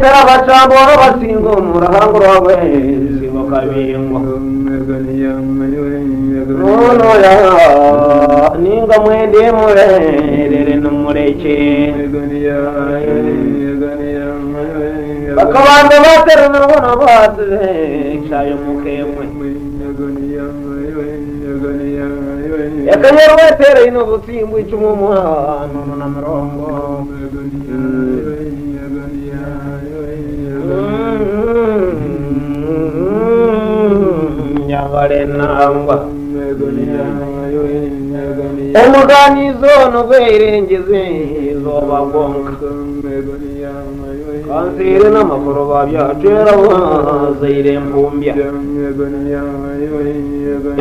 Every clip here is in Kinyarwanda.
Tera bacambora basingo murahango rwawe singo kabingo Nono ya ninga mwende murere numureke Bakabanda baterana bona batse shayo mukemwe Yakanyerwe tere ino butimbu icumu muhano na mirongo Nyabare nangwa Umuganizo nubwirengeze zoba gonka Kansire n'amakuru babyacera wazire mpumbya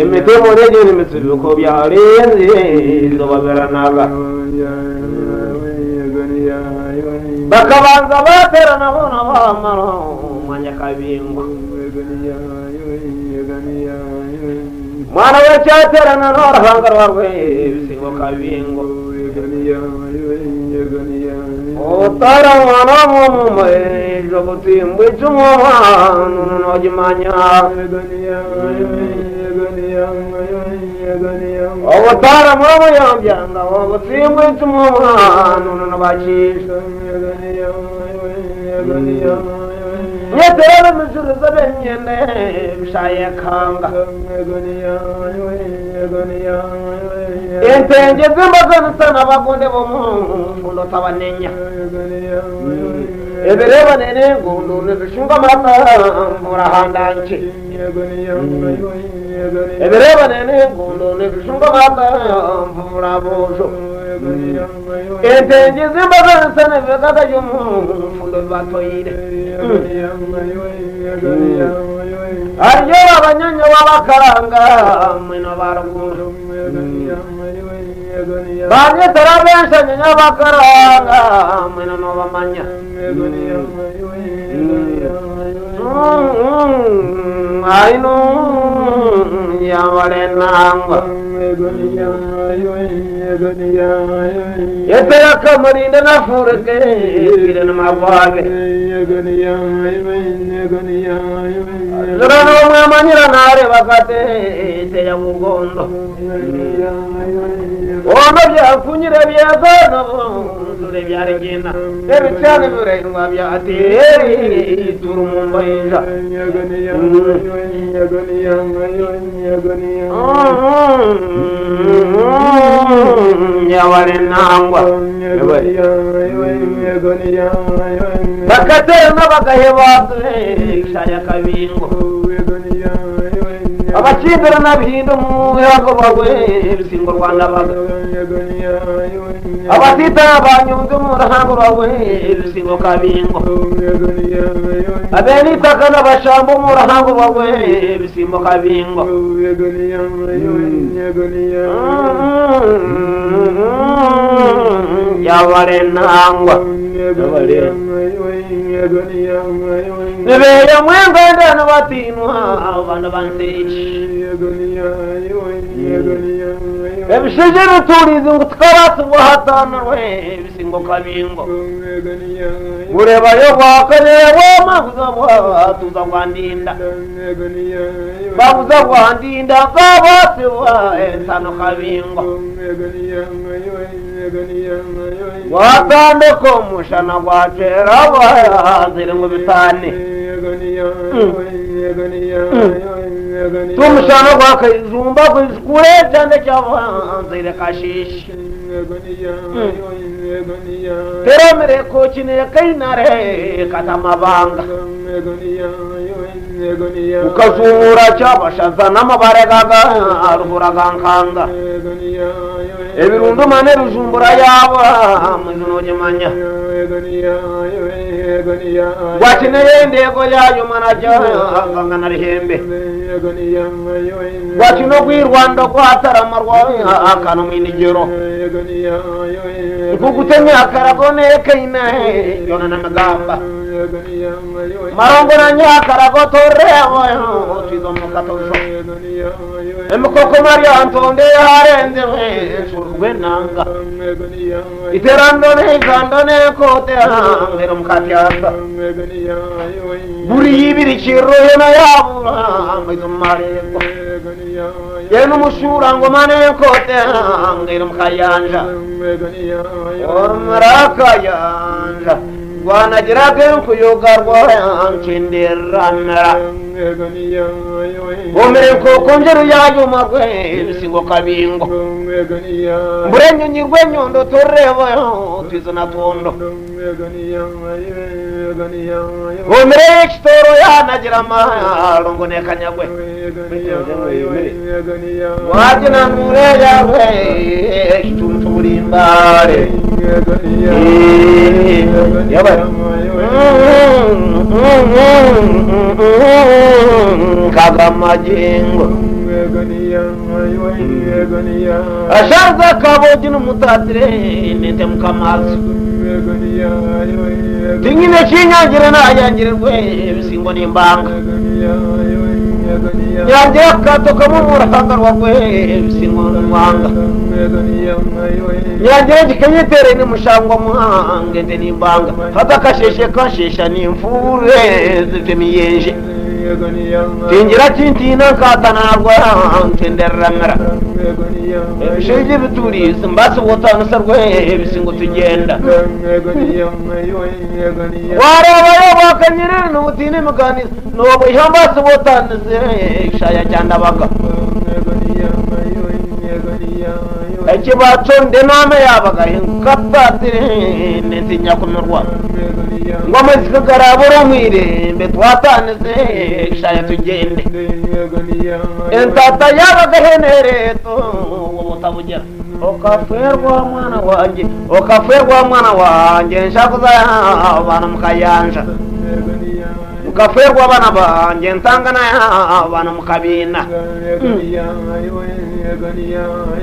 Imitemo regere imitsuko byarenze zobaberanaga Bakabanza baterana bona bamara mwanya kabingo Mwana wacyaterana n'orahanga rwarwe bisingo kabingo Otara mwana mumume jobutimwe cy'umwana nojimanya Otara mwana yambyanga obutimwe cy'umwana nabakisha Yetere misuruza benyene bishaye kanga Entenge zimbaza sana bagonde bo mundo tabanenya Ebereba nene ngondo nebishunga mata murahandanje Ebereba nene ngondo nebishunga mata murabojo Entenge zimbaza sana bekaga yo mundo batoyire Aryo abanyanya babakaranga mwino baruguru Banye tarabensha nyanya bakaranga mwino no bamanya Aino yawale nangwa Yete yakamurinda nafureke Kirena mabwage Zurano mwamanyira nare bakate Teya mugondo Ono byakunyire byazana Zure byaregena Ebicyane birenwa byateri Turu mumbainja Nyawale nangwa Bakatera n'abagahebatu Shaya kabingo Abakindira n'abihindu mu yago bagwe Bisingo Rwanda baga Abatita abanyungu mu rahango bagwe Bisingo kabingo Abenitaka n'abashambo mu rahango bagwe Bisingo kabingo Yawale nangwa Nibeye mwenganda n'abatinwa Abana bansechi Ebishejere turizi ngo tukaratu buhatana we Bisingo kabingo Ureba yo wakareba mabuza bwatuza kwandinda Babuza kwandinda kabase wa Esano kabingo Watande ko mushana gwacera wazire ngo bitane Tumushana gwakayizumba kwizikure cyane cyavanzire kashishi Teramere ko kineye kainare katamabanga Ukazura cyabashaza n'amabaregaga aruburaga nkanga Ebirundo mane rujumbura yabo muzunojemanya Wakineye ndego yayo manaja ngana rihembe Wakino gwirwanda kwataramarwa akano minigero Kugutemya akaragone kaina yona namagamba Marongo na nyakarago torrewa tizo mukatosho emukoko Maria Antonde yarenze mweshurwe nanga iterandone ikandone kote ngero mukatyasa buri yibiri kiroye na yabura mwizumareko yenu mushura ngo mane kote ngero mukayanja ormaraka yanja wanagira kenku yogarwa yancenderanara omere kokongero yayumagwe bisingo kabingo mburenyunyirwe nyondo toreba twizana tondo omere ekitoro yanagira malongo nekanyagwe wajina nure yawe ekituntulimbare yaba kagamajengo ashaza kaboji n'umutatire nete mukamazi tingine kinyangire nayangirirwe bisingo n'imbanga yange akatoka mu murahanga rwagwe bisingo n'imwanga yange gikenyetere ni mushangwa muhange nde n'imbanga fata kashesha n'imfure zitemiyeje tingira tintina katanarwa ntenderamara shije biturize mbase wotanusarwe bisingo tugenda waraba bakanyire n'ubutine mugani no bihambase wotanuse shaya cyandabaga eke baconde name yabaga katatire netinya kumirwa ngo amazikagarabura mwirembe twataneze shaya tugende entata yabaga henereto ubutabugera okaferwa mwana wanje nshakuza abana mukayanja ukaferwa abana banje ntangana abana mukabina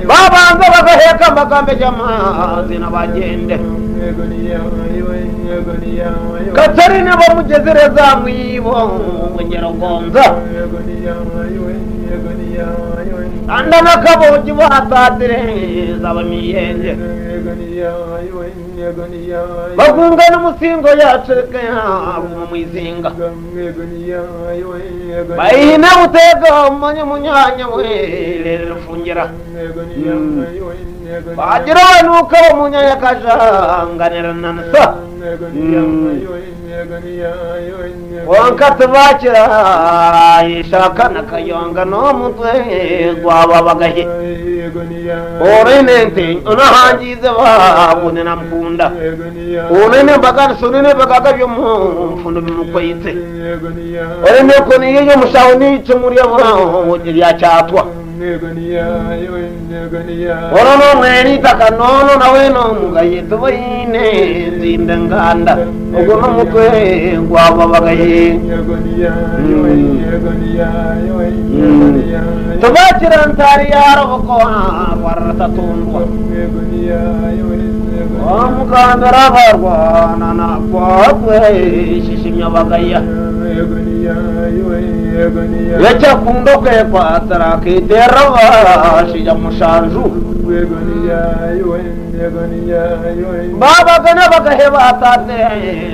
babanza bagaheka amagambe y'amazi n'abagende Katarine bamugezereza mwibo ngero gonza anda nakaboji batatire zabamiyenge bagunga n'umusingo yaceke mu mwizinga bayina utega munyanya we rero fungira bagira nuko munyanya kajanganira nanasa wankata bakira ishaka nakayonga no mutwe gwababagahe orenente unahangize babone namkunda onene bagana sonene bagaga byo mfundo bimukwite orene ko niyo mushawuni icumuri yabo ya cyatwa orono mweni takanono nawe no mugaye tubayine zinda nganda ugo no mutwe gwababagaye tubakira ntari yaroboko waratatumwa amukandara barwana nakwatwe shishimya bagaya yacha kundo ke patara ke terwa shija mushanju baba kana bagaheba atate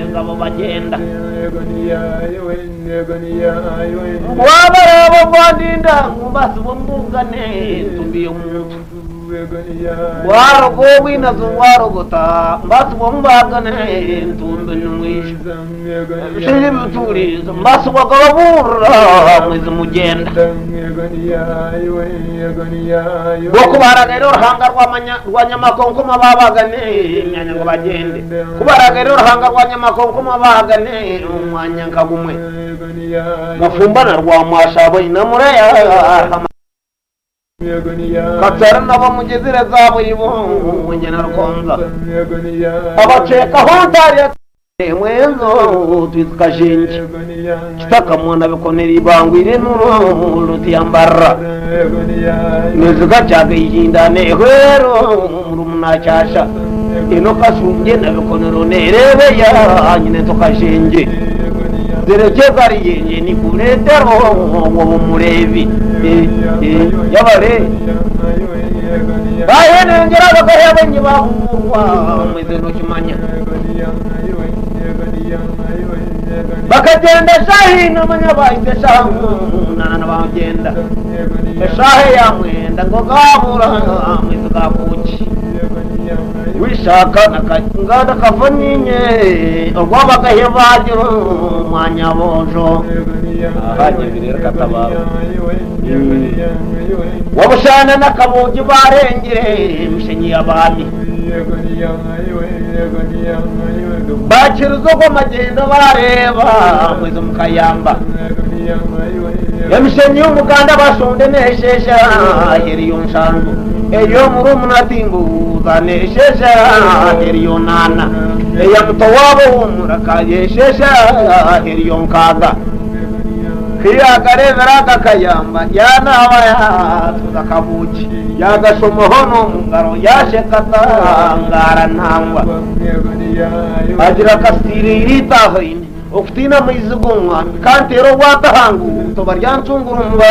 ngabo bagenda wabara abo bandinda ngubasi bombugane tumbiye umuntu warogo wina zwarogota mbasi bombagane ntumbe numwisha shije muturi mbasi bagabura mwize mugenda boko baragero hanga rwanyamakonko mababagane nyanya ngo bagende kubaragero hanga rwanyamakonko mababagane umwanya nkagumwe gafumbana rwa mwashabo inamureya katarana bamugezera zabo ibo nyana rkonza abaceka hontari mwenzo twikashinje kitakamwana bikonera ibangwire nuro rutiyambara nizuga cyage yindane hero murumuna cyasha ino kasunge nabikonero nerebe ya nyine tukashinje zereke bari yenye ni kuretero wo murevi yabare bahenengera bakayabenye bahumurwa mweze no kimanya bakagenda shahino manya bahise shahu nana bagenda shahe ya mwenda ngo gabura mweze gakuki wishaka nakangada kavanyenye ogwaba kahebagiro mwanya bojo ahanye birera katabara wabushana nakabuji barengire mishenyi yabami bakiruzo ko magendo bareba mwezo mukayamba yamishenyi y'umuganda bashonde neshesha heriyo nshangu eyo murumuna timbuza neshesha heriyo nana eya mutowabo wumuraka yeshesha heriyo nkaga kiyagarevera kakayamba yanaba yatuza kabuki yagashomohono mungaro yashekatangara ntangwa agira kasiri iritahoine okutina mwizigunwa kantero watahangu tobaryancungurumba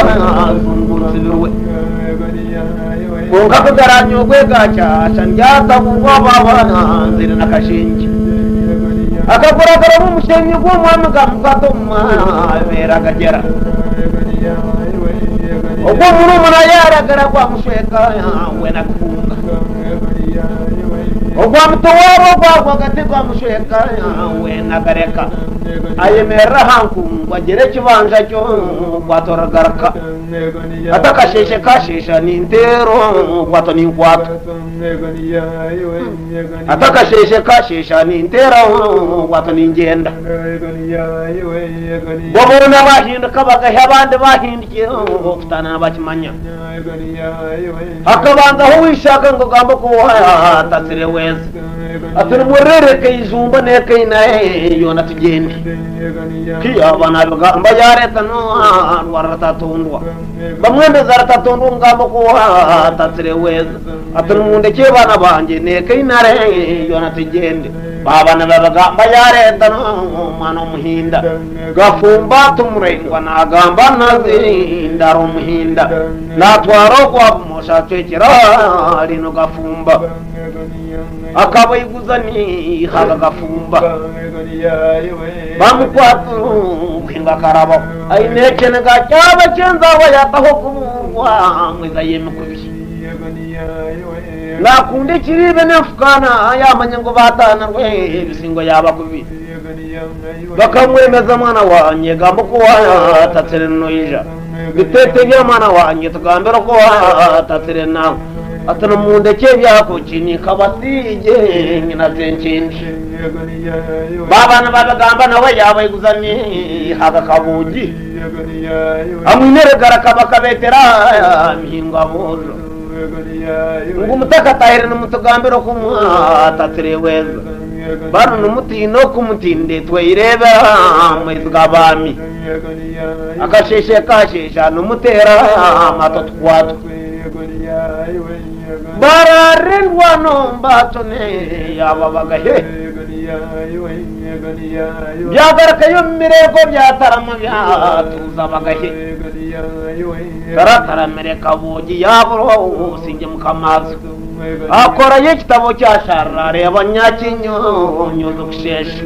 zunguruzibirwe kunga kugaranyogwe gacyasha ndyataburwa babana nzira nakashingi akakuragara mumushenyi gw'umwami gamukatuma beragagera ubwo murumuna yaragara kwa mushweka we nakunga ubwo mutowabo kwa gati kwa mushweka we nagareka ayemera hanku wagere kibanja cyo kwatoragara atakasheshe kashesha nintero kwato ninkwato atakasheshe kashesha nintero kwato ningenda bobona bahinduka bagahe abandi bahindukiye kutana bakimanya akabanza aho wishaka ngo gambo ko tatsire weza aturi murereke izumba neke inae yona tugende kiya bana bagamba yareta no waratatundwa bamwe mbezaratundwa ngambo ko tatsire weza aturi mundeke bana banje neke inare yona tugende babana bagamba yareta no mwana muhinda gafumba tumurengwa nagamba nazinda ro muhinda natwaro kwa musha twekera lino gafumba akaba yiguzani haga gafumba bamukwatu kwinga karabo ainekene gacyaba cyenzawa yataho kumurwa mwiza yemekubishi nakunde kiribe nefukana yamanye ngo batana rwe bisingo yaba kubi bakamwemeza mwana wanye gambo ko watatsere noija bitete bya mwana wanye tugambera ko watatsere nawe atana mundeke byako kini kabasije nyina zenkinje babana babagamba nawe yabaye guzani haga kabuji amwinere garaka bakabetera mihinga bojo ngo mutaka tahire n'umutugambero ko mwatatsere weza bano numutino kumutinde twireba mwizigabami akasheshe kashesha numutera mato twatu bararendwa nombatone yababagahe byagarakayo mirego byatarama byatuza bagahe karatara kabugi yaburo singe mukamazi akora yekitabo cyasharra reba nyakinyo nyozo kushesha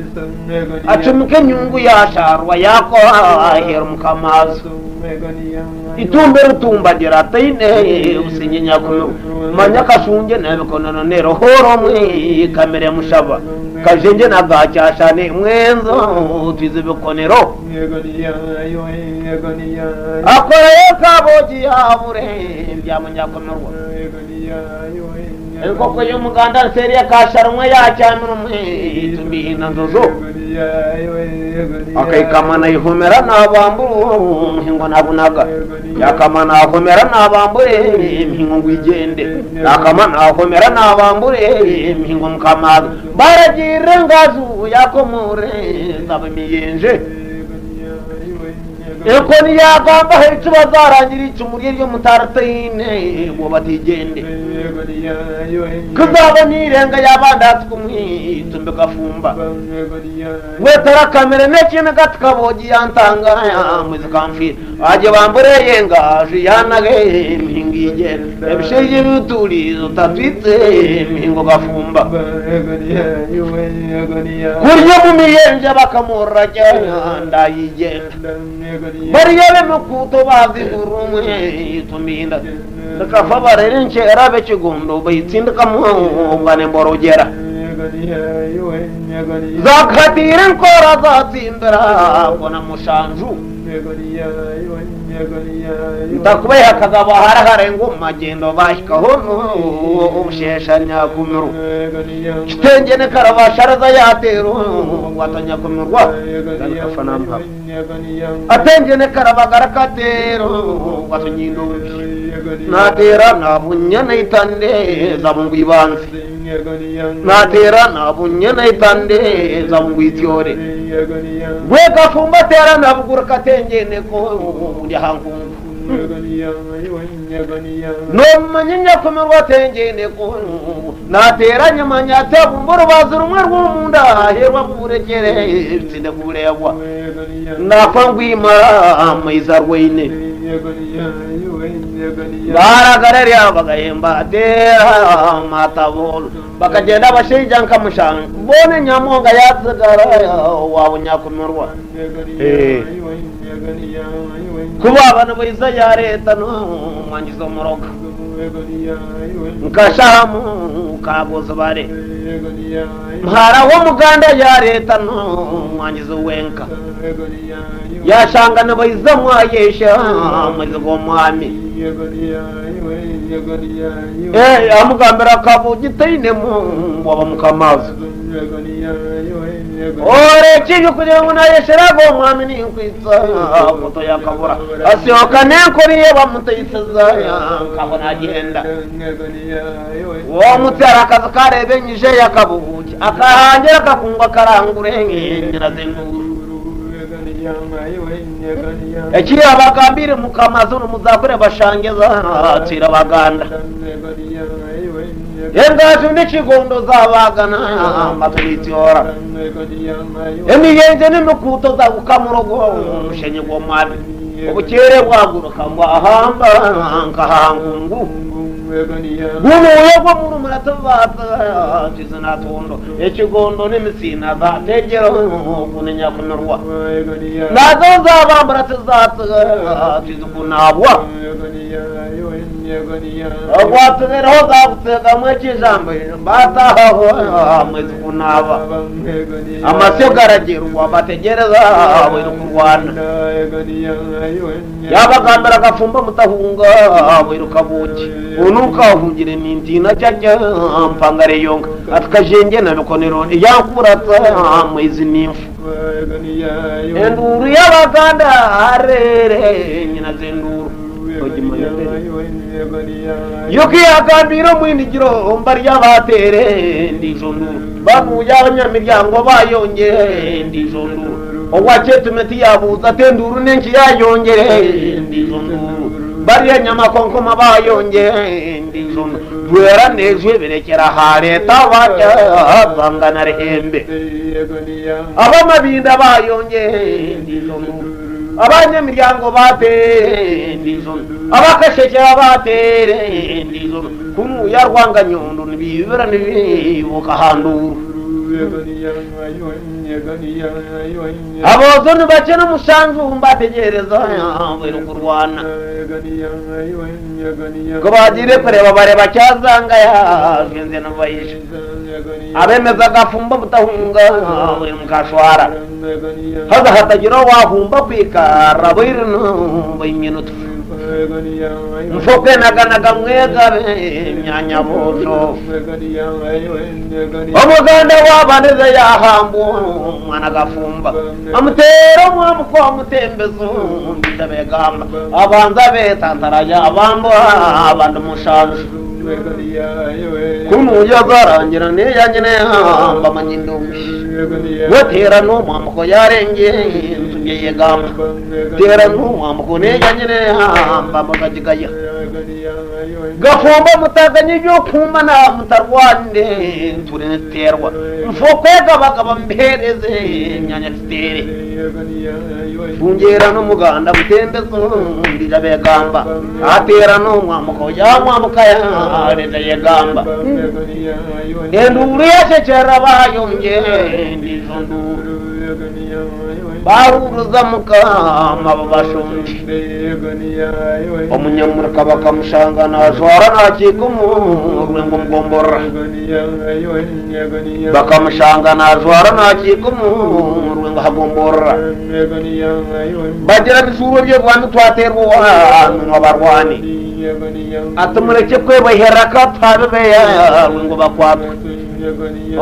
acumuke nyungu yasharwa yako ahera mukamazi itumbe rutumbagira taine usinye nyakuno manya kashunge nabekonana nero horo mwe kamere mushaba kajenje nagacyashane mwenzo twizebekonero akora yekabogi yabure byamunyakomerwa koko yo muganda seri akasharumwe yacyamira mwe tumbihina nzozo akaikamana ihomera nabamburu muhingo nabunaga yakamana ahomera nabambure muhingo ngwijende yakamana ahomera nabambure muhingo mukamaga baragire ngazu yakomure zabamiyenje eko niyagamba hecu bazarangira icumuriye ryo mutaratine ngo batigende kuzaba nirenga yabandatu kumwitumbe gafumba wetara kamere nekintu gatkabogi yantanga mwizi kamfira aje bambureye ngaje yanage mpingije ebishije biturizo tatwitse mpingo gafumba kuryo mu miyenje bakamurra ndayigenda bariyebe mukuto bazigurumwe tuminda ndakafa barere nchera bechigondo bayitsindika mungane mborogera zakhatire nkora zatsindira kona mushanju ndakubaye akagabo harahare ngo magendo bahikaho ubusheshanya kumiru kitengene karabasharaza yatero watanya kumirwa ndakafana mpa atengene karabagara katero watunyindo natera nabunyana itande zabungu ibanze natera nabunyana itande zabungu ityore gweka fumba tera nabugura katengene ko uri hangungu no manyinya kumirwa tengene ko natera nyamanya tabumburu bazuru mwe rwumunda herwa burekere tsinde kurebwa nakwangwimara amaiza rweine baragarere abagahemba tera matabolo bakagenda bashija nkamushanga bone nyamonga yatsagara wabunyakumirwa kuba abantu baiza ya leta no mwangizo muroka nkashamu kaboza bare mhara wo muganda ya leta no mwangizo wenka yashangana baiza mwayesha mwizo mwami amugambira kabugitaine mu waba mukamazi ore kiyo kugira ngo nayesherago mwami ni nkwitsa foto yakabura asioka nenkoriye bamutayiseza kabona agenda wo mutara akaza karebe nyije yakabubuki akahangera kakungwa karangure nyirazenguru ekiri abagambire mukamazi muzakore bashangeza atira baganda yengaje n'ikigondo zabagana maturityora emiyenje n'imikuto za gukamurogo mushenye gwo mwabi ubukere bwaguruka ngo ahamba nkahangungu gunuye gwo muri muratubata tizana tondo ekigondo n'imisina bategero kunenya kunurwa nazo zabambara tizata tizukunabwa agwatugeraho zagutega mwekijambo bataho mwezi kunaba amasigaragerwa bategereza bari kurwana yabagambira gafumba mutahunga bari kabuki unukahungire nintina cyajya mpangare yonga atkajenge na bikonero yakurata mwezi nimfu enduru y'abaganda arere nyina zenduru yuki agambira mwindigiro mbari y'abatere ndijonduru banu y'abanyamiryango bayongere ndijonduru owachetumeti yabuza tenduru nenki yayongere ndijonduru bari nyamakonkoma bayongere ndijonduru bwera nejwe berekera ha leta bajya bangana rehembe abamabinda bayongere ndijonduru abanyamiryango batere ndijoro abakashekera batere ndijoro kunu yarwanga nyondo nibibera nibuka handuru abozo nibakena mushanju mbategereza bero kurwana ko bagire kureba bareba cyazanga ya genze nabayisha abemeza gafumba mutahunga bero mukashwara haza hatagira wahumba kwikara bero bayimyenutu mfoke naganaga mwegabe myanya bozo omuganda wabaneze yahambu mwana gafumba amutero mwamuko mutembezo ndabegamba abanza betantaraja abambo abandu mushanju kumuja zarangira ne yanyene hamba manyindumbi wetera no mwamuko yarenge yegamba tera n'umwambuko neganyene hamba bagajigaya gafomba mutaganye byo kumana mutarwande turene terwa mfokwega bagaba mbereze nyanya tere fungera n'umuganda butembezo ndija begamba atera n'umwambuko yamwambuka ya renda yegamba enduri yacecera bayonge ndizondu bahuruza mukama babashonje umunyamurika bakamushangana ajwara ntakika umurwengo mgombora bakamushangana ajwara ntakika umurwengo hagombora bagira n'isuro byo rwanda twaterwa wantu abarwani atumureke kwe bahera kapfabeya ngo bakwatwe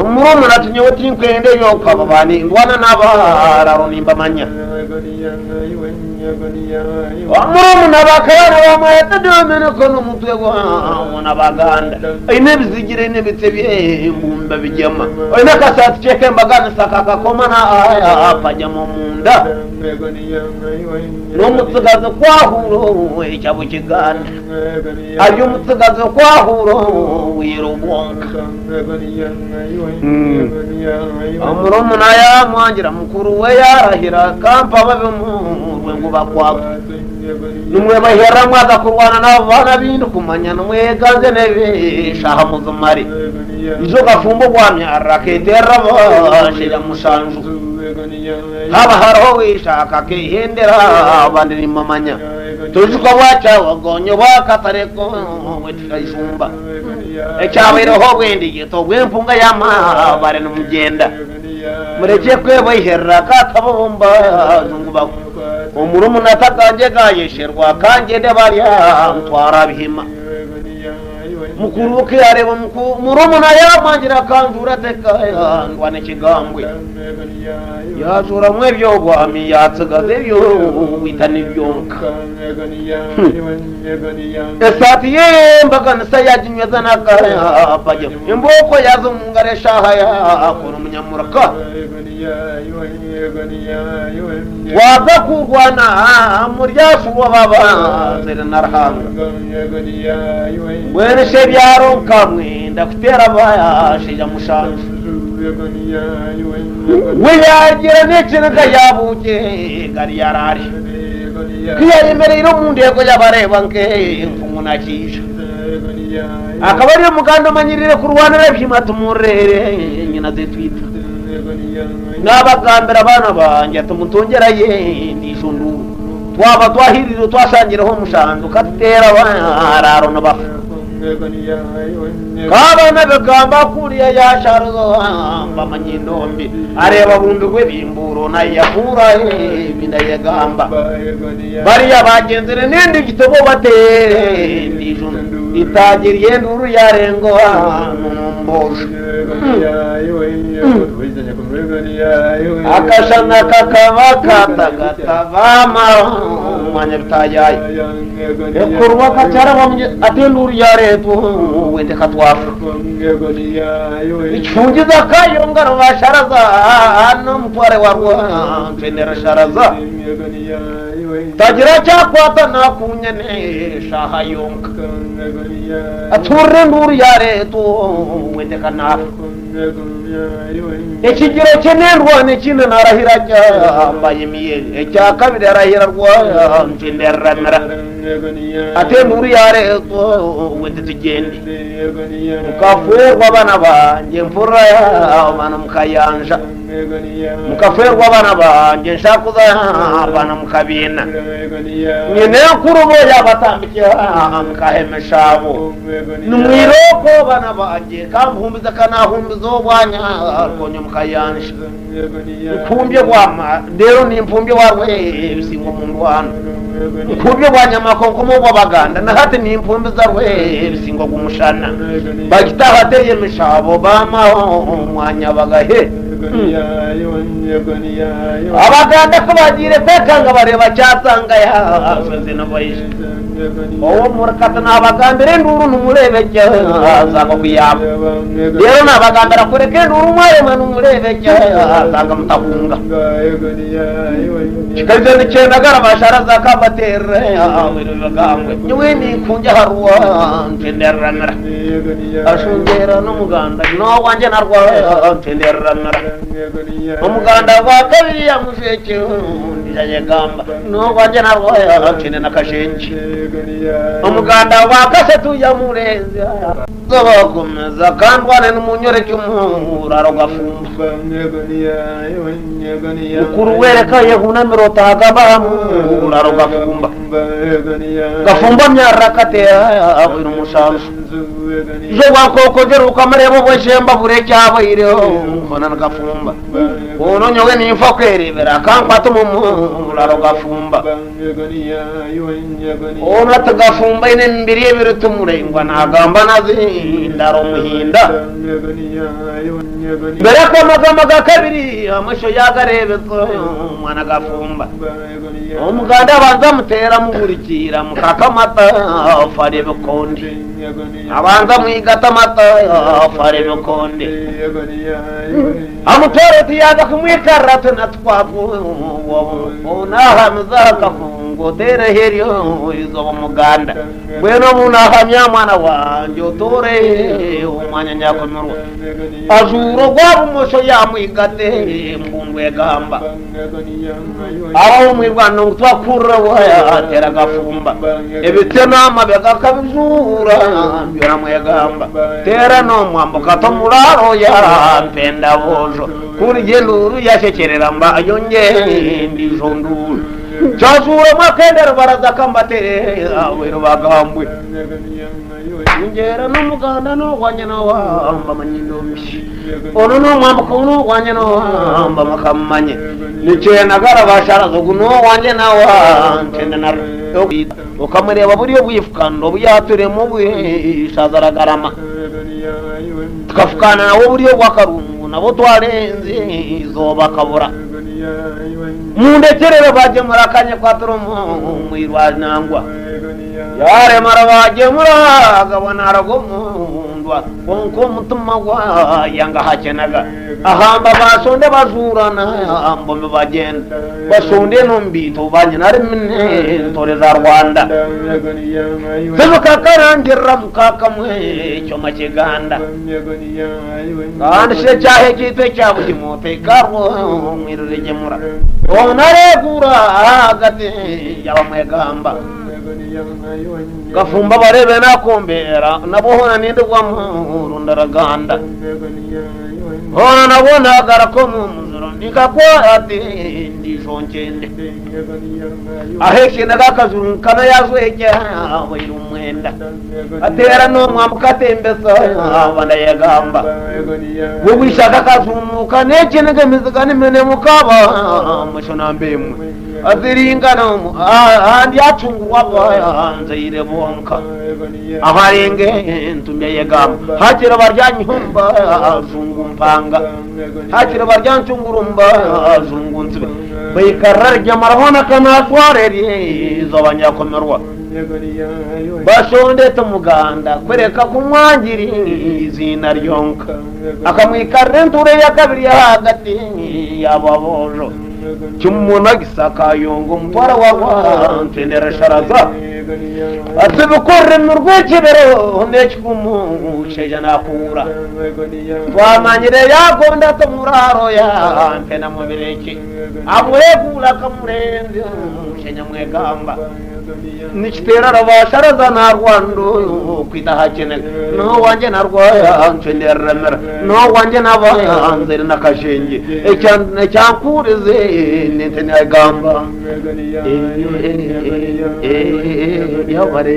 umurumuna tunyewe tinkwende yo kababani ndwana n'abararo nimba manya umurumuna bakabana bamwete domene ko n'umutwe wana baganda ine bizigire ine bitebye mbumba bijama ine kasati cheke mbagana sakaka komana apajya mu munda n'umutsugazo kwahuro icyabo kiganda ayo mutsugazo kwahuro wirubonka umurumuna yamwangira mukuru we yarahira kampa babe mu ngo bakwaka numwe bahera mwaza kurwana n'abana bindu kumanya numwe ganze nebe shaha muzumari izo gafumbo gwamyara ketera bashira musanju haba haro wishaka kehendera abandi ni mamanya tuzuko wacha wagonyo bakatareko wetikayishumba echabero ho bwendiye to bwempunga yama bare numugenda mureke kwe bahera katabomba zunguba umurumuna atakanje gayesherwa kangende bariya mutwara bihima mukuru ke areba murumuna yamangira kanjura teka ndwane kigambwe yazura mwe byo gwami yatsugaze byo witani byonka esati yembaga nsa yajinyeza nakaya paje imboko yazumungare shaha ya kono munyamuraka waza kurwana muryashu wababa zera narhanga wene shebyaro kamwe ndakutera baya shija mushanje wiyagira n'ikinaga yabuke gari yarari kiyayemere iro mu ndego y'abareba nke mfungunakisha akaba ari muganda manyirire kurwanira byimata umurere nyina zetwita n'abagambira abana banjye tumutongera ye ndishundu twaba twahiriro twashangireho mushanzu katera bararo nabafu kabana begamba kuriya yasharuzo bamanyinombi areba bundu gwe bimburo nayakura binayegamba bariya bagenzere nindi gitebo batere ndijundu itagiriye nduru yarengo mbosho akashana kakabakatakatavama mwanya bitayaye ekurwa kacara bamye atenduru yaretu wende katwafu ichungiza kayongaro basharaza hano mutware warwa ntendera sharaza tagira cyakwata nakunyene shaha yonka aturre nduru yaretu wende kanafu ekigiro cyenendwa nekinde narahira cyambaye miye ecya kabiri arahira rwa ntinderamera ate nduru yaretu wende tugende mukafuerwa abana banjye mfura abana mukayanja mukafuerwa abana banjye nshakuza abana mukabina nyine kurubo yabatambikira mukahemeshabo numwiroko abana banjye kamvumbiza kanahumbiza obwanya konyo mukayanja mpumbye bwama rero ni mpumbye warwe bisingo mu ndwano mpumbye bwanya makonkomo bwabaganda nahate ni mpumbiza rwe bisingo gumushana bagitaha teye mishabo bama mwanya bagahe abaganda ko bagire tekanga bareba cyatanga yasoze nabayishe owo murakata nabagambire nduru numurebeke azaba kuyaba rero nabagambira kureke nduru mwaye numurebeke azanga mutakunga kikaze n'ikenda garabashara zakabatere awiro bagambwe nywe ni kunja harwa ntenderanara ashungera n'umuganda no wanje narwa ntenderanara umuganda wa kabiri ya mufeke ndijaye gamba no wanje narwa ntende nakashenji umuganda wa kasatu ya murenze zabakomeza kandwane n'umunyoreke umuraro gafumba ukuru wereka yehunamiro tagabamu uraro gafumba gafumba myarakate abira umushaje zo wakokogera ukamarebo bweshemba bureke abayireho mbona gafumba uno nyowe nimfa kwerebera kankwata umuraro gafumba ona tagafumba ine mbiri ebirutumurengwa nagamba nazindaro muhinda mbere ko magamaga kabiri amasho yagarebezo mwana gafumba umuganda banza mutera muburikira mukakamata afare bekonde abanza mwigata mata afare bekonde amutoreti yaga kumwikarata natwapo ona hamza kafungo tere heriyo izo umuganda bweno munahamya mwana wanje utore umwanya nyakomerwa azuro gwabumosho yamwigate mbundwe gamba aho mwirwano twakura waya tera gafumba ebitenama byakabizura byora mwegamba tera no mwambuka tomuraro ya mpenda bojo kuri genduru yashekerera mba yonge ndijonduru cyazura makendera baraza kambatere awero bagambwe ngera n'umuganda no wanye no wamba manyinomshi ono no mwambuka no wanye no wamba makamanye nice nagara basharazo guno wanye na wa ntende na ukamureba buriyo bwifukando buyaturemo bwishazaragarama tukafukana nawo buriyo bwakarungu nabo twarenze izoba kabura mundekerero baje murakanye kwaturumu mwirwanangwa yare marabaje muragabona aragomundwa konko mutuma gwa yanga hakenaga ahamba basonde bazurana mbombe bagenda basonde nombito banyinare mine tore za Rwanda sezo kakarangira mukakamwe cyo makiganda kandi se cyahe gite cyabutimote karwo mwirurege mura onaregura hagati yabamwegamba gafumba barebe nakombera nabohona ninde kwa muru ndaraganda hona nabona garako muzuro ndikakwa ati ndijonjende aheke nagakazuru kana yazweke abayiru mwenda atera no mwamukatembesa abanda yagamba bubishaka kazumuka neke negemizigani mene mukaba mushona mbemwe aziringana andi acungurwa banze ire bonka aharenge ntumye yagamba hakira baryanyumba azungu mpanga hakira baryancungurumba azungu ntsibe bayikararya marahona kana twareri zo banyakomerwa bashonde tumuganda kwereka kumwangiri izina ryonka akamwikarrenture yakabiri hagati yababojo cyumuna gisakayongo mutwara wa ntendera sharaza atubukore mu rwekebero nekikumu sheja nakura twamanyire yagonda tumuraro ya mpena mubireke aburegura kamurenze shenya mwegamba nikitera rabasharaza na Rwando kwidahakene no wanje na Rwaya ntendera no wanje nabanze nakashenge ecyankurize nitene gamba yabare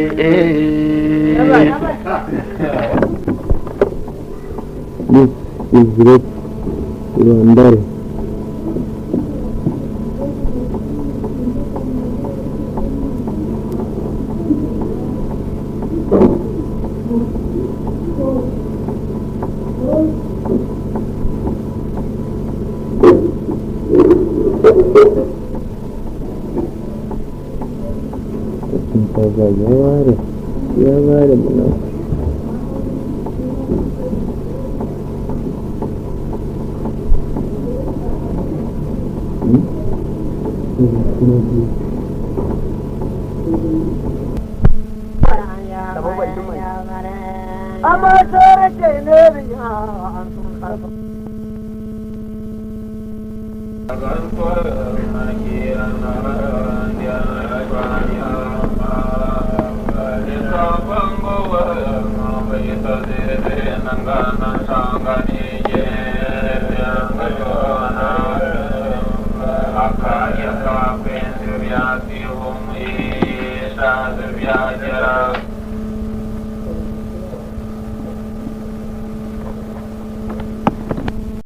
izret yandare ya ware muna Akaya ka pensi vyati hum isha vyajara